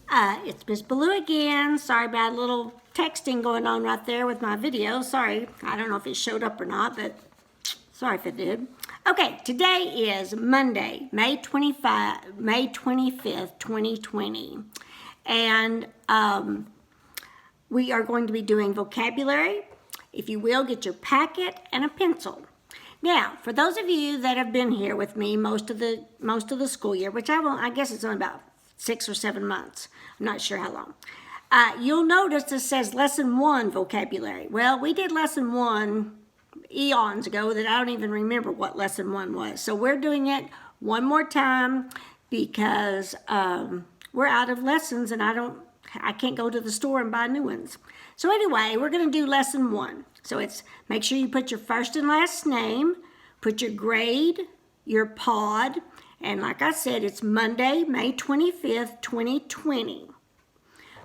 It's Miss Baloo again. Sorry about a little texting going on right there with my video. Sorry, I don't know if it showed up or not, but sorry if it did. Okay, today is Monday, May 25th, 2020. And we are going to be doing vocabulary. If you will, get your packet and a pencil. Now, for those of you that have been here with me most of the school year, which I guess it's only about 6 or 7 months. I'm not sure how long. You'll notice it says Lesson 1 vocabulary. Well, we did Lesson 1 eons ago that I don't even remember what Lesson 1 was. So we're doing it one more time because we're out of lessons and I can't go to the store and buy new ones. So anyway, we're going to do Lesson 1. So it's make sure you put your first and last name, put your grade, your pod, and like I said, it's Monday, May 25th, 2020.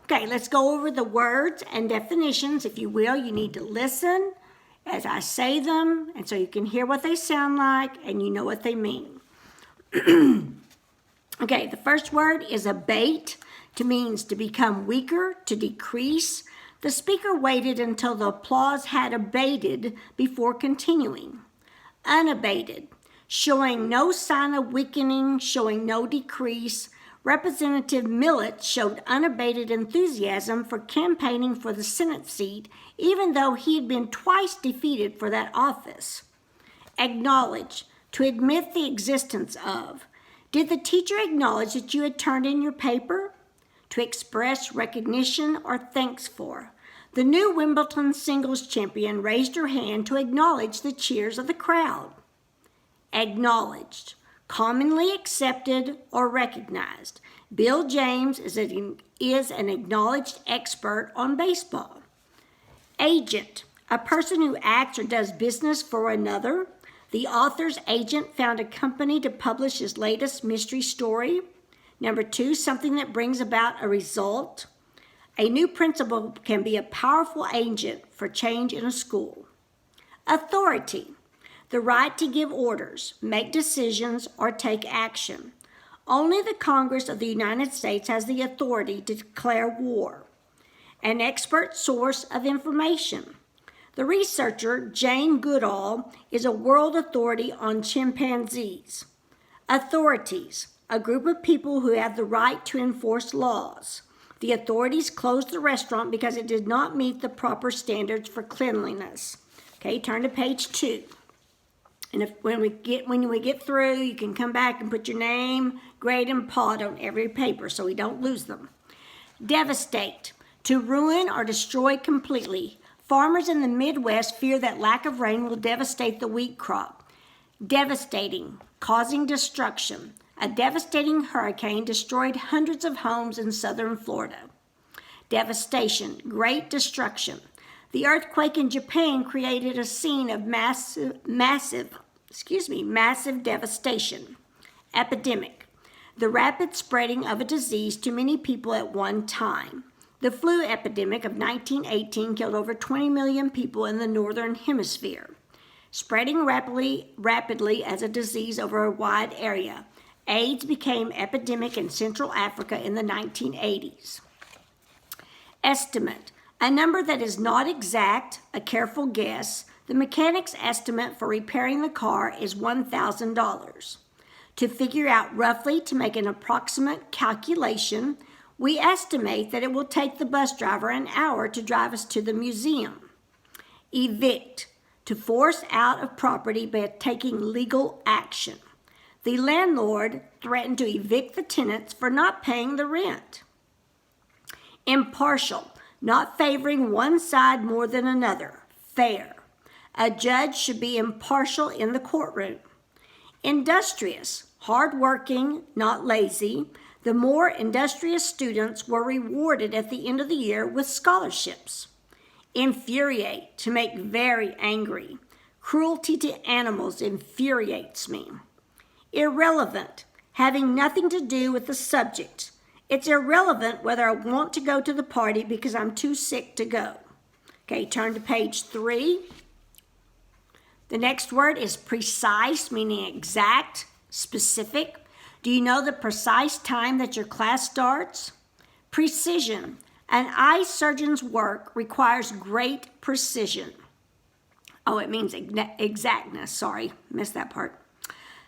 Okay, let's go over the words and definitions. If you will, you need to listen as I say them, and so you can hear what they sound like and you know what they mean. Okay, the first word is abate, means to become weaker, to decrease. The speaker waited until the applause had abated before continuing. Unabated, showing no sign of weakening, showing no decrease. Representative Millett showed unabated enthusiasm for campaigning for the Senate seat, even though he had been twice defeated for that office. Acknowledge, to admit the existence of. Did the teacher acknowledge that you had turned in your paper? To express recognition or thanks for. The new Wimbledon singles champion raised her hand to acknowledge the cheers of the crowd. Acknowledged, commonly accepted or recognized. Bill James is an acknowledged expert on baseball. Agent, a person who acts or does business for another. The author's agent found a company to publish his latest mystery story. Number 2, something that brings about a result. A new principal can be a powerful agent for change in a school. Authority, the right to give orders, make decisions, or take action. Only the Congress of the United States has the authority to declare war. An expert source of information. The researcher, Jane Goodall, is a world authority on chimpanzees. Authorities, a group of people who have the right to enforce laws. The authorities closed the restaurant because it did not meet the proper standards for cleanliness. Okay, turn to page 2. And when we get through, you can come back and put your name, grade, and pod on every paper so we don't lose them. Devastate, to ruin or destroy completely. Farmers in the Midwest fear that lack of rain will devastate the wheat crop. Devastating, causing destruction. A devastating hurricane destroyed hundreds of homes in southern Florida. Devastation, great destruction. The earthquake in Japan created a scene of massive devastation. Epidemic, the rapid spreading of a disease to many people at one time. The flu epidemic of 1918 killed over 20 million people in the northern hemisphere, spreading rapidly as a disease over a wide area. AIDS became epidemic in Central Africa in the 1980s. Estimate, a number that is not exact, a careful guess. The mechanic's estimate for repairing the car is $1,000. To figure out roughly, to make an approximate calculation, we estimate that it will take the bus driver an hour to drive us to the museum. Evict, to force out of property by taking legal action. The landlord threatened to evict the tenants for not paying the rent. Impartial, not favoring one side more than another. Fair. A judge should be impartial in the courtroom. Industrious, hardworking, not lazy. The more industrious students were rewarded at the end of the year with scholarships. Infuriate, to make very angry. Cruelty to animals infuriates me. Irrelevant, having nothing to do with the subject. It's irrelevant whether I want to go to the party because I'm too sick to go. Okay, turn to page 3. The next word is precise, meaning exact, specific. Do you know the precise time that your class starts? Precision. An eye surgeon's work requires great precision. Oh, it means exactness. Sorry, missed that part.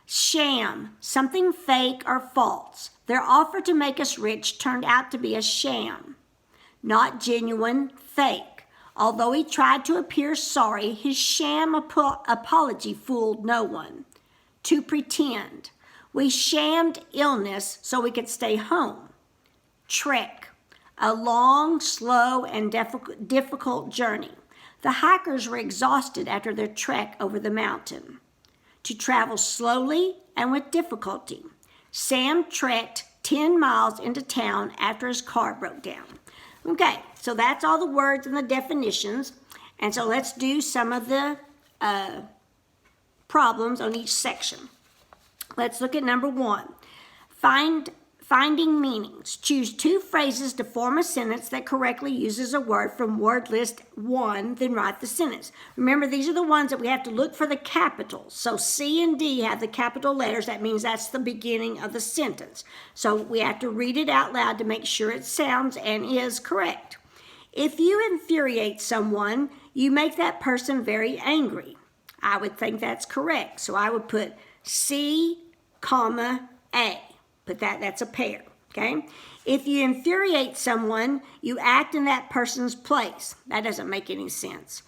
Sham. Something fake or false. Their offer to make us rich turned out to be a sham. Not genuine, fake. Although he tried to appear sorry, his sham apology fooled no one. To pretend. We shammed illness so we could stay home. Trek. A long, slow, and difficult journey. The hikers were exhausted after their trek over the mountain. To travel slowly and with difficulty. Sam trekked 10 miles into town after his car broke down. Okay, so that's all the words and the definitions. And so let's do some of the problems on each section. Let's look at number 1. Finding meanings. Choose 2 phrases to form a sentence that correctly uses a word from word list 1, then write the sentence. Remember, these are the ones that we have to look for the capitals. So C and D have the capital letters. That means that's the beginning of the sentence. So we have to read it out loud to make sure it sounds and is correct. If you infuriate someone, you make that person very angry. I would think that's correct. So I would put C, comma, A. Put that's a pair, okay? If you infuriate someone, you act in that person's place. That doesn't make any sense.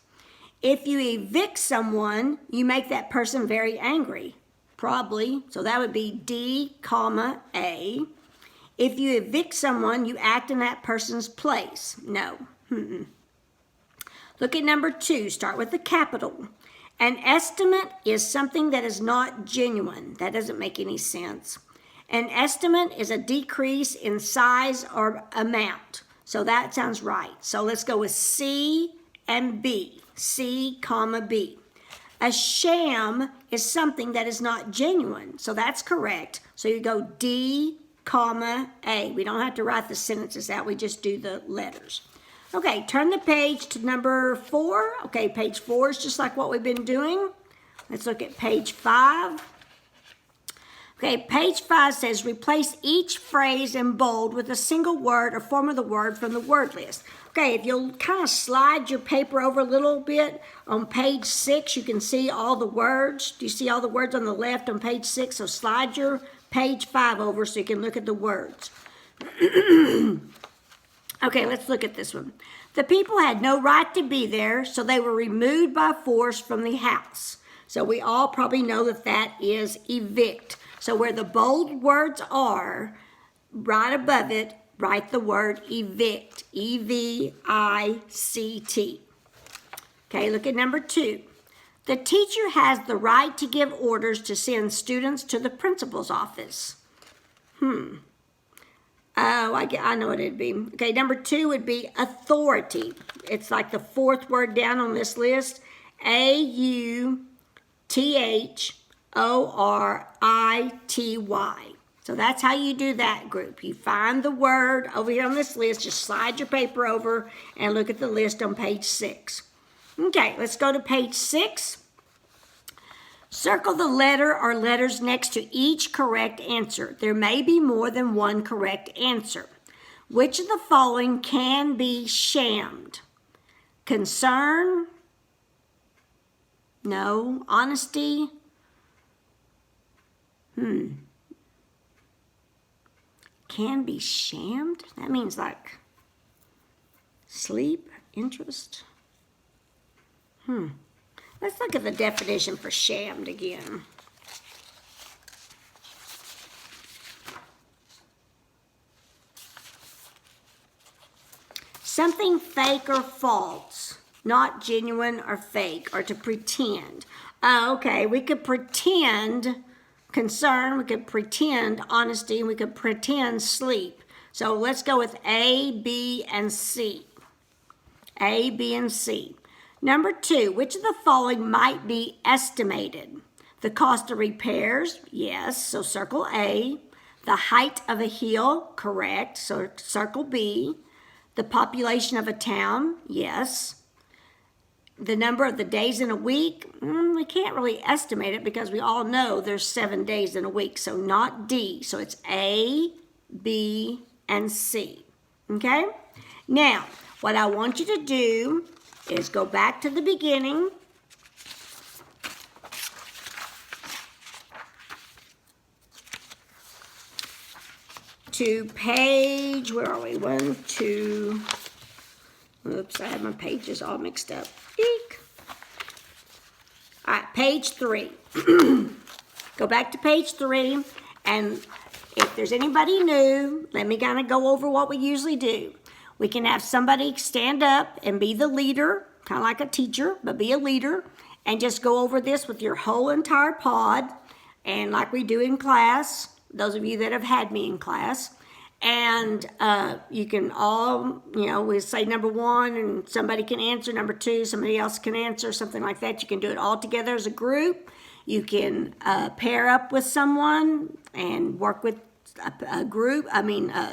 If you evict someone, you make that person very angry. Probably. So that would be D, comma, A. If you evict someone, you act in that person's place. No. Look at number 2. Start with the capital. An estimate is something that is not genuine. That doesn't make any sense. An estimate is a decrease in size or amount. So that sounds right. So let's go with C and B. C, comma, B. A sham is something that is not genuine. So that's correct. So you go D, comma, A. We don't have to write the sentences out. We just do the letters. Okay, turn the page to number 4. Okay, page 4 is just like what we've been doing. Let's look at page 5. Okay, page 5 says replace each phrase in bold with a single word or form of the word from the word list. Okay, if you'll kind of slide your paper over a little bit, on page 6 you can see all the words. Do you see all the words on the left on page 6? So slide your page 5 over so you can look at the words. Okay, let's look at this one. The people had no right to be there, so they were removed by force from the house. So we all probably know that that is evict. So where the bold words are, right above it, write the word evict. E-V-I-C-T. Okay, look at number 2. The teacher has the right to give orders to send students to the principal's office. Oh, I know what it'd be. Okay, number 2 would be authority. It's like the 4th word down on this list. A-U-T-H-O-R-I-T-Y. So that's how you do that group. You find the word over here on this list, just slide your paper over and look at the list on page 6. Okay, let's go to page 6. Circle the letter or letters next to each correct answer. There may be more than one correct answer. Which of the following can be shammed? Concern? No. Honesty? Can be shammed? That means like sleep, interest. Let's look at the definition for shammed again. Something fake or false, not genuine or fake, or to pretend. Okay, we could pretend concern, we could pretend honesty, and we could pretend sleep. So let's go with A, B, and C. A, B, and C. Number 2, which of the following might be estimated? The cost of repairs, yes, so circle A. The height of a hill, correct, so circle B. The population of a town, yes. The number of the days in a week, we can't really estimate it because we all know there's 7 days in a week, so not D. So it's A, B, and C. Okay? Now, what I want you to do is go back to the beginning. To page, where are we? 1, 2, oops, I have my pages all mixed up. Eek. All right, page 3. Go back to page 3, and if there's anybody new, let me kind of go over what we usually do. We can have somebody stand up and be the leader, kind of like a teacher, but be a leader, and just go over this with your whole entire pod, and like we do in class, those of you that have had me in class. And you can all, we say number 1 and somebody can answer, number 2, somebody else can answer, something like that. You can do it all together as a group. You can pair up with someone and work with a group,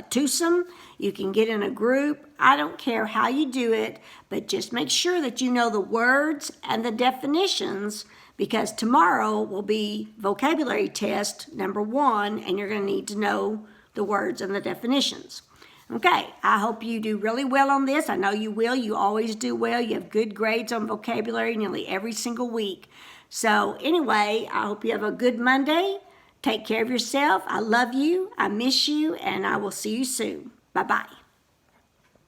twosome. You can get in a group. I don't care how you do it, but just make sure that you know the words and the definitions, because tomorrow will be vocabulary test number 1, and you're going to need to know the words and the definitions. Okay, I hope you do really well on this. I know you will. You always do well. You have good grades on vocabulary nearly every single week. So anyway, I hope you have a good Monday. Take care of yourself. I love you. I miss you, and I will see you soon. Bye-bye.